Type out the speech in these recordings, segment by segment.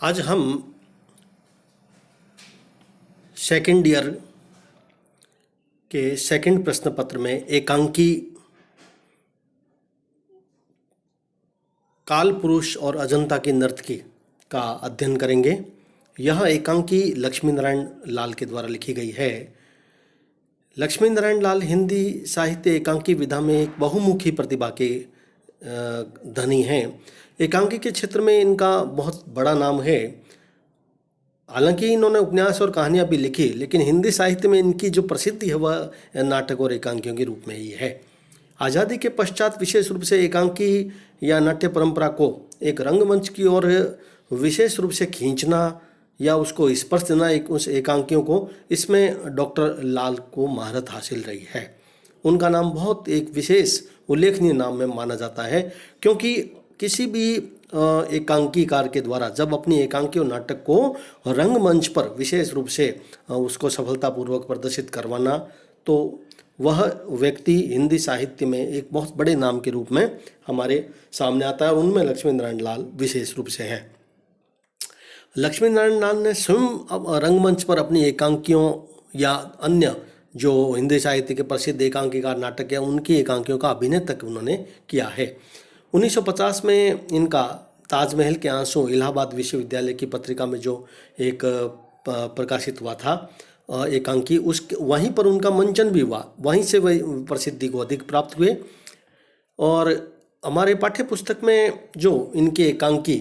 आज हम second year के सेकंड प्रश्न पत्र में एकांकी काल पुरुष और अजंता की नर्तकी का अध्ययन करेंगे। यह एकांकी लक्ष्मी नारायण लाल के द्वारा लिखी गई है। लक्ष्मी नारायण लाल हिंदी साहित्य एकांकी विधा में एक बहुमुखी प्रतिभा के धनी हैं। एकांकी के क्षेत्र में इनका बहुत बड़ा नाम है। हालांकि इन्होंने उपन्यास और कहानियाँ भी लिखी, लेकिन हिंदी साहित्य में इनकी जो प्रसिद्धि है वह नाटक और एकांकियों के रूप में ही है। आज़ादी के पश्चात विशेष रूप से एकांकी या नाट्य परंपरा को एक रंगमंच की ओर विशेष रूप से खींचना या उसको स्पर्श देना उस एकांकियों को, इसमें डॉक्टर लाल को महारत हासिल रही है। उनका नाम बहुत एक विशेष उल्लेखनीय नाम में माना जाता है, क्योंकि किसी भी एकांकीकार के द्वारा जब अपनी एकांकी और नाटक को रंगमंच पर विशेष रूप से उसको सफलतापूर्वक प्रदर्शित करवाना, तो वह व्यक्ति हिंदी साहित्य में एक बहुत बड़े नाम के रूप में हमारे सामने आता है। उनमें लक्ष्मी नारायण लाल विशेष रूप से हैं। लक्ष्मी नारायण लाल ने स्वयं रंगमंच पर अपनी एकांकियों या अन्य जो हिंदी साहित्य के प्रसिद्ध एकांकीकार नाटक है उनकी एकांकियों का अभिनय तक उन्होंने किया है। 1950 में इनका ताजमहल के आंसू इलाहाबाद विश्वविद्यालय की पत्रिका में जो एक प्रकाशित हुआ था एकांकी, उस वहीं पर उनका मंचन भी हुआ, वहीं से वही प्रसिद्धि को अधिक प्राप्त हुए। और हमारे पाठ्य पुस्तक में जो इनकी एकांकी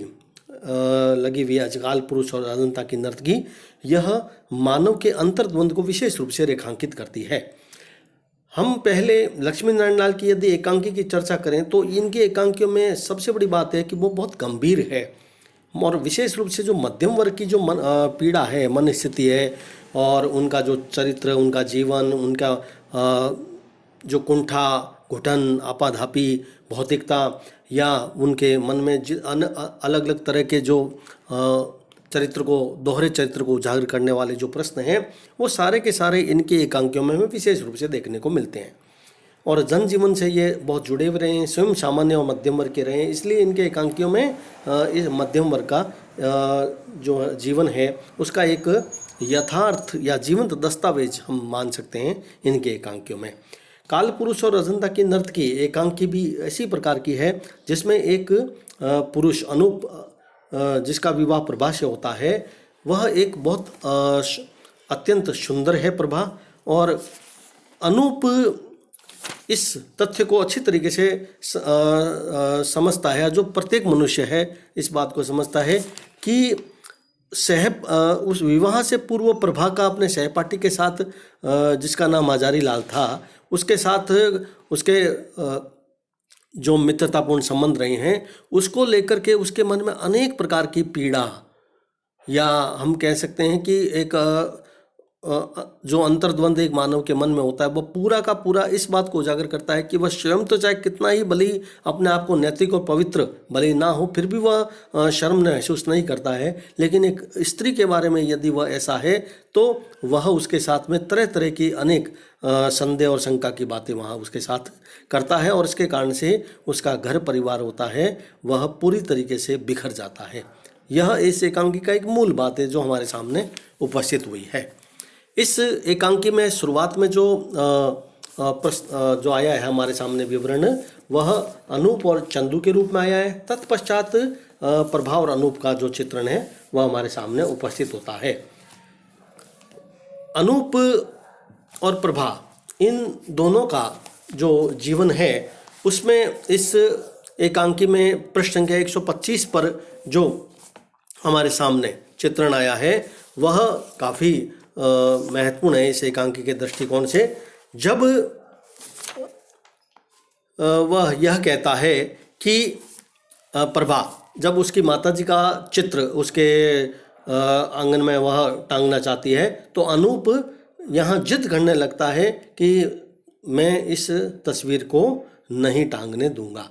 लगी हुई है काल पुरुष और अजंता की नर्तकी, यह मानव के अंतर्द्वंद को विशेष रूप से रेखांकित करती है। हम पहले लक्ष्मी नारायण लाल की यदि एकांकी की चर्चा करें तो इनकी एकांकियों में सबसे बड़ी बात है कि वो बहुत गंभीर है, और विशेष रूप से जो मध्यम वर्ग की जो पीड़ा है, मन स्थिति है, और उनका जो चरित्र, उनका जीवन, उनका जो कुंठा, घुटन, आपाधापी, भौतिकता, या उनके मन में अलग अलग तरह के जो चरित्र को, दोहरे चरित्र को उजागर करने वाले जो प्रश्न हैं, वो सारे के सारे इनके एकांकियों में हमें विशेष रूप से देखने को मिलते हैं। और जनजीवन से ये बहुत जुड़े हुए रहे हैं, स्वयं सामान्य और मध्यम वर्ग के रहे हैं, इसलिए इनके एकांकियों में इस मध्यम वर्ग का जो जीवन है उसका एक यथार्थ या जीवंत दस्तावेज हम मान सकते हैं इनके एकांकियों में। काल पुरुष और अजंता की नर्तकी एकांकी भी ऐसी प्रकार की है जिसमें एक पुरुष अनूप, जिसका विवाह प्रभा से होता है, वह एक बहुत अत्यंत सुंदर है प्रभा, और अनूप इस तथ्य को अच्छी तरीके से समझता है, जो प्रत्येक मनुष्य है इस बात को समझता है कि उस विवाह से पूर्व प्रभा का अपने सहपाठी के साथ, जिसका नाम हजारी लाल था, उसके साथ उसके जो मित्रतापूर्ण संबंध रहे हैं, उसको लेकर के उसके मन में अनेक प्रकार की पीड़ा, या हम कह सकते हैं कि एक जो अंतर्द्वंद एक मानव के मन में होता है, वह पूरा का पूरा इस बात को उजागर करता है कि वह स्वयं तो चाहे कितना ही भले अपने आप को नैतिक और पवित्र भले ना हो, फिर भी वह शर्म महसूस नहीं करता है। लेकिन एक स्त्री के बारे में यदि वह ऐसा है तो वह उसके साथ में तरह तरह की अनेक संदेह और शंका की बातें वहाँ उसके साथ करता है, और इसके कारण से उसका घर परिवार होता है वह पूरी तरीके से बिखर जाता है। यह इस एकांकी का एक मूल बात है जो हमारे सामने उपस्थित हुई है। इस एकांकी में शुरुआत में जो आया है हमारे सामने विवरण, वह अनूप और चंदू के रूप में आया है। तत्पश्चात प्रभा और अनूप का जो चित्रण है वह हमारे सामने उपस्थित होता है। अनूप और प्रभा, इन दोनों का जो जीवन है उसमें इस एकांकी में पृष्ठ संख्या 125 पर जो हमारे सामने चित्रण आया है वह काफ़ी महत्वपूर्ण है इस एकांकी के दृष्टिकोण से। जब वह यह कहता है कि प्रभा, जब उसकी माताजी का चित्र उसके आंगन में वह टांगना चाहती है, तो अनूप यहाँ जिद करने लगता है कि मैं इस तस्वीर को नहीं टांगने दूंगा।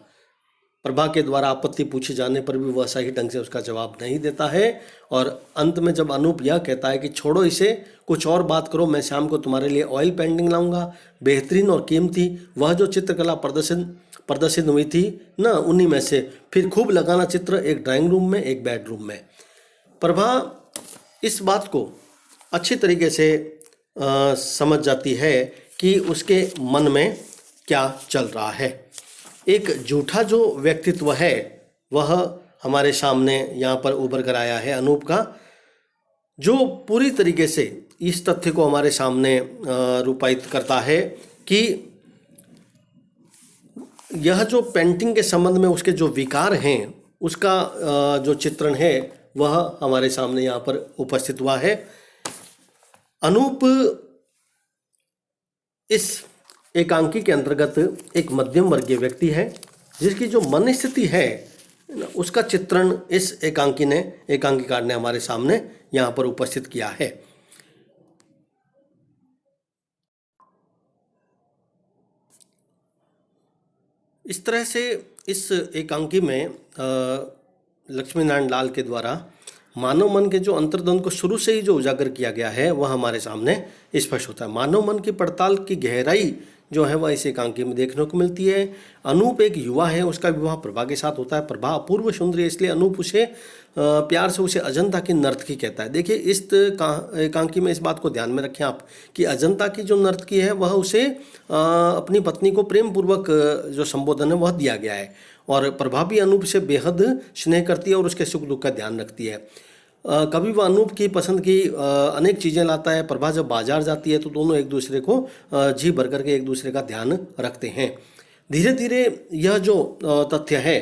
प्रभा के द्वारा आपत्ति पूछे जाने पर भी वह सही ढंग से उसका जवाब नहीं देता है, और अंत में जब अनूप यह कहता है कि छोड़ो इसे, कुछ और बात करो, मैं शाम को तुम्हारे लिए ऑयल पेंटिंग लाऊंगा, बेहतरीन और कीमती वह जो चित्रकला प्रदर्शित हुई थी ना, उन्हीं में से फिर खूब लगाना चित्र, एक ड्राइंग रूम में, एक बेडरूम में। प्रभा इस बात को अच्छी तरीके से समझ जाती है कि उसके मन में क्या चल रहा है। एक झूठा जो व्यक्तित्व है वह हमारे सामने यहाँ पर उभर कर आया है अनूप का, जो पूरी तरीके से इस तथ्य को हमारे सामने रूपायित करता है कि यह जो पेंटिंग के संबंध में उसके जो विकार हैं उसका जो चित्रण है वह हमारे सामने यहाँ पर उपस्थित हुआ है। अनूप इस एकांकी के अंतर्गत एक मध्यम वर्गीय व्यक्ति है जिसकी जो मन स्थिति है उसका चित्रण इस एकांकीकार ने हमारे सामने यहाँ पर उपस्थित किया है। इस तरह से इस एकांकी में लक्ष्मी नारायण लाल के द्वारा मानव मन के जो अंतर्द्वंद को शुरू से ही जो उजागर किया गया है वह हमारे सामने स्पष्ट होता है। मानव मन की पड़ताल की गहराई जो है वह इस एकांकी में देखने को मिलती है। अनूप एक युवा है, उसका विवाह प्रभा के साथ होता है। प्रभा अपूर्व सुंदरी है, इसलिए अनूप उसे प्यार से उसे अजंता की नर्तकी कहता है। देखिए इस एकांकी में इस बात को ध्यान में रखें आप कि अजंता की जो नर्तकी है वह उसे अपनी पत्नी को प्रेम पूर्वक जो संबोधन है वह दिया गया है और प्रभा भी अनूप से बेहद स्नेह करती है और उसके सुख दुख का ध्यान रखती है। कभी वह अनूप की पसंद की अनेक चीज़ें लाता है। प्रभा जब बाजार जाती है तो दोनों एक दूसरे को जी भर करके एक दूसरे का ध्यान रखते हैं। धीरे धीरे यह जो तथ्य है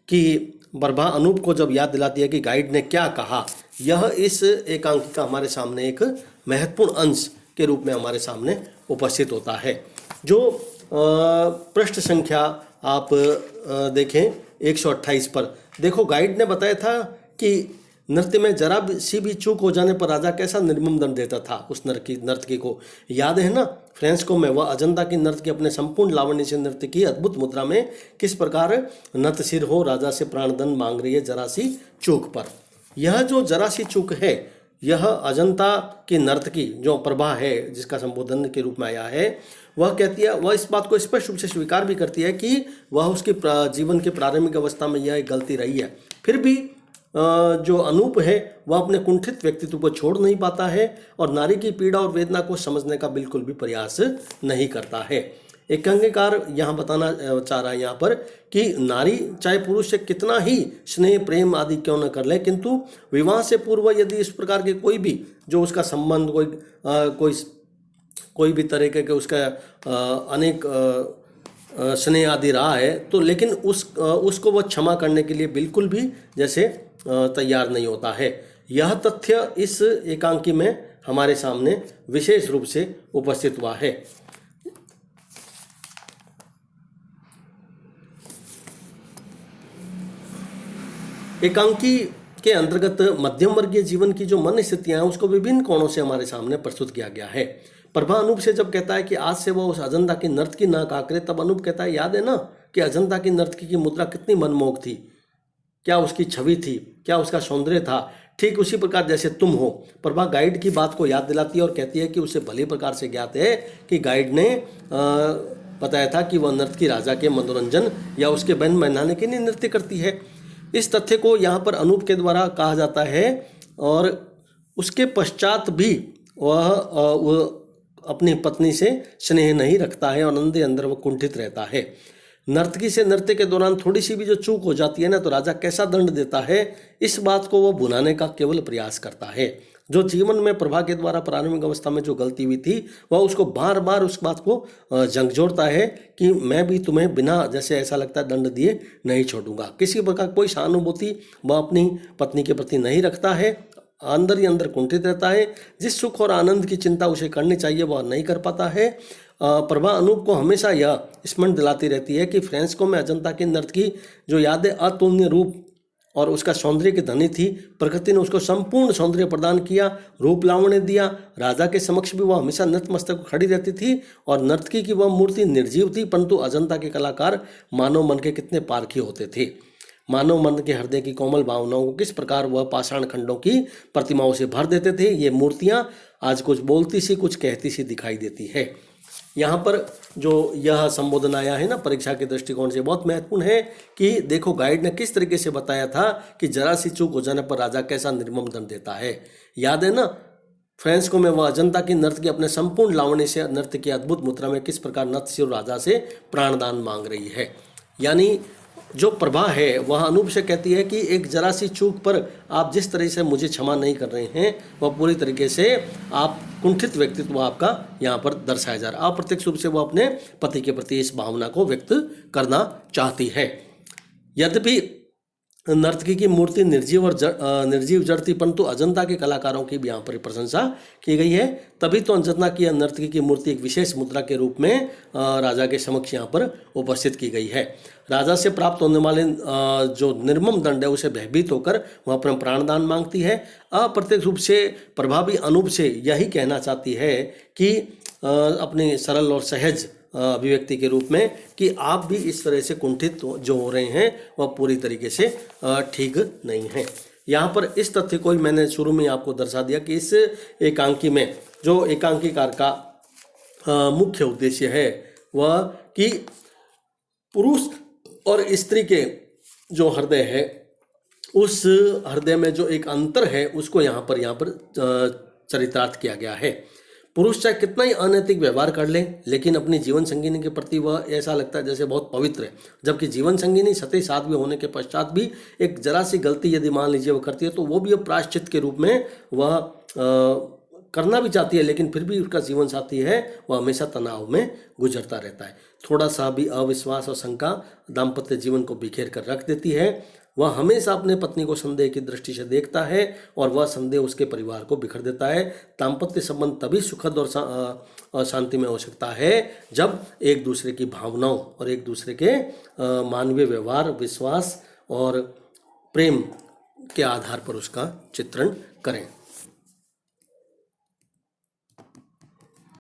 कि प्रभा अनूप को जब याद दिलाती है कि गाइड ने क्या कहा, यह इस एकांकी का हमारे सामने एक महत्वपूर्ण अंश के रूप में हमारे सामने उपस्थित होता है। जो पृष्ठ संख्या आप देखें 128 पर, देखो गाइड ने बताया था कि नृत्य में जरा सी भी चूक हो जाने पर राजा कैसा निर्मम दंड देता था उस नर्तकी को। याद है ना फ्रेंस्को में वह अजंता की नर्तकी अपने संपूर्ण लावण्य से नृत्य की अद्भुत मुद्रा में किस प्रकार नतसिर हो राजा से प्राणदंड मांग रही है जरा सी चूक पर। यह जो जरा सी चूक है यह अजंता की नर्तकी जो प्रभा है जिसका संबोधन के रूप में आया है, वह कहती है, वह इस बात को स्पष्ट रूप से स्वीकार भी करती है कि वह उसके जीवन के प्रारंभिक अवस्था में यह एक गलती रही है। फिर भी जो अनूप है वह अपने कुंठित व्यक्तित्व को छोड़ नहीं पाता है और नारी की पीड़ा और वेदना को समझने का बिल्कुल भी प्रयास नहीं करता है। एकांकीकार यहाँ बताना चाह रहा है यहाँ पर कि नारी चाहे पुरुष से कितना ही स्नेह प्रेम आदि क्यों न कर ले, किंतु विवाह से पूर्व यदि इस प्रकार के कोई भी जो उसका संबंध कोई भी तरीके के उसका अनेक स्नेह आदि रहा है तो लेकिन उसको वह क्षमा करने के लिए बिल्कुल भी जैसे तैयार नहीं होता है। यह तथ्य इस एकांकी में हमारे सामने विशेष रूप से उपस्थित हुआ है। एकांकी के अंतर्गत मध्यम वर्गीय जीवन की जो मन स्थितियां हैं उसको विभिन्न कोणों से हमारे सामने प्रस्तुत किया गया है। प्रभा अनूप से जब कहता है कि आज से वह उस अजंता की नर्तकी ना कहा करे, तब अनूप कहता है याद है ना कि अजंता की नर्तकी की मुद्रा कितनी मनमोहक थी, क्या उसकी छवि थी, क्या उसका सौंदर्य था, ठीक उसी प्रकार जैसे तुम हो। प्रभा गाइड की बात को याद दिलाती है और कहती है कि उसे भली प्रकार से ज्ञात है कि गाइड ने बताया था कि वह नर्तकी राजा के मनोरंजन या उसके बहन मनाने के लिए नृत्य करती है। इस तथ्य को यहाँ पर अनूप के द्वारा कहा जाता है और उसके पश्चात भी वह अपनी पत्नी से स्नेह नहीं रखता है और अंदर अंदर वह कुंठित रहता है। नर्तकी से नृत्य के दौरान थोड़ी सी भी जो चूक हो जाती है ना तो राजा कैसा दंड देता है, इस बात को वह भुनाने का केवल प्रयास करता है। जो जीवन में प्रभा के द्वारा प्रारंभिक अवस्था में जो गलती हुई थी वह उसको बार बार उस बात को झकझोरता है कि मैं भी तुम्हें बिना जैसे ऐसा लगता है दंड दिए नहीं छोड़ूंगा। किसी प्रकार कोई सहानुभूति वह अपनी पत्नी के प्रति नहीं रखता है, अंदर ही अंदर कुंठित रहता है। जिस सुख और आनंद की चिंता उसे करनी चाहिए वह नहीं कर पाता है। प्रभा अनूप को हमेशा यह स्मरण दिलाती रहती है कि फ्रेंस्को में अजंता की नर्तकी जो यादें अतुलनीय रूप और उसका सौंदर्य की धनी थी। प्रकृति ने उसको संपूर्ण सौंदर्य प्रदान किया, रूप लावण्य दिया। राजा के समक्ष भी वह हमेशा नतमस्तक खड़ी रहती थी और नर्तकी की वह मूर्ति निर्जीव थी, परंतु अजंता के कलाकार मानव मन के कितने पारखी होते थे। मानव मन के हृदय की कोमल भावनाओं को किस प्रकार वह पाषाण खंडों की प्रतिमाओं से भर देते थे। ये मूर्तियां आज कुछ बोलती सी कुछ कहती सी दिखाई देती है। यहाँ पर जो यह संबोधन आया है ना परीक्षा के दृष्टिकोण से बहुत महत्वपूर्ण है कि देखो गाइड ने किस तरीके से बताया था कि जरा सी चूक हो जाने पर राजा कैसा निर्मम दंड देता है। याद है ना फ्रेंड्स को में वह अजंता की नर्तकी अपने संपूर्ण लावण्य से नृत्य की अद्भुत मुद्रा में किस प्रकार नृत्य राजा से प्राणदान मांग रही है। यानी जो प्रभा है वह अनूप से कहती है कि एक जरा सी चूक पर आप जिस तरह से मुझे क्षमा नहीं कर रहे हैं वह पूरी तरीके से आप कुंठित व्यक्तित्व आपका यहाँ पर दर्शाया जा रहा है। अप्रत्यक्ष रूप से वो अपने पति के प्रति इस भावना को व्यक्त करना चाहती है। यद्यपि नर्तकी की मूर्ति निर्जीव और निर्जीव जड़ थी, परंतु अजंता के कलाकारों की भी यहाँ पर प्रशंसा की गई है। तभी तो अजंता की नर्तकी की मूर्ति एक विशेष मुद्रा के रूप में राजा के समक्ष यहाँ पर उपस्थित की गई है। राजा से प्राप्त होने वाले जो निर्मम दंड है उसे भयभीत होकर वह अपना प्राणदान मांगती है। अप्रत्यक्ष रूप से प्रभावी अनूप से यही कहना चाहती है कि अपनी सरल और सहज अभिव्यक्ति के रूप में कि आप भी इस तरह से कुंठित जो हो रहे हैं वह पूरी तरीके से ठीक नहीं है। यहाँ पर इस तथ्य को मैंने शुरू में आपको दर्शा दिया कि इस एकांकी में जो एकांकीकार का मुख्य उद्देश्य है वह कि पुरुष और स्त्री के जो हृदय है उस हृदय में जो एक अंतर है उसको यहाँ पर चरितार्थ किया गया है। पुरुष चाहे कितना ही अनैतिक व्यवहार कर ले लेकिन अपनी जीवन संगिनी के प्रति वह ऐसा लगता है जैसे बहुत पवित्र है, जबकि जीवन संगिनी सती साध्वी होने के पश्चात भी एक जरा सी गलती यदि मान लीजिए वह करती है तो वो भी प्रायश्चित के रूप में वह करना भी चाहती है, लेकिन फिर भी उसका जीवन साथी है वह हमेशा तनाव में गुजरता रहता है। थोड़ा सा भी अविश्वास और शंका दाम्पत्य जीवन को बिखेर कर रख देती है। वह हमेशा अपने पत्नी को संदेह की दृष्टि से देखता है और वह संदेह उसके परिवार को बिखर देता है। दाम्पत्य संबंध तभी सुखद और शांतिमय हो सकता है जब एक दूसरे की भावनाओं और एक दूसरे के मानवीय व्यवहार, विश्वास और प्रेम के आधार पर उसका चित्रण करें।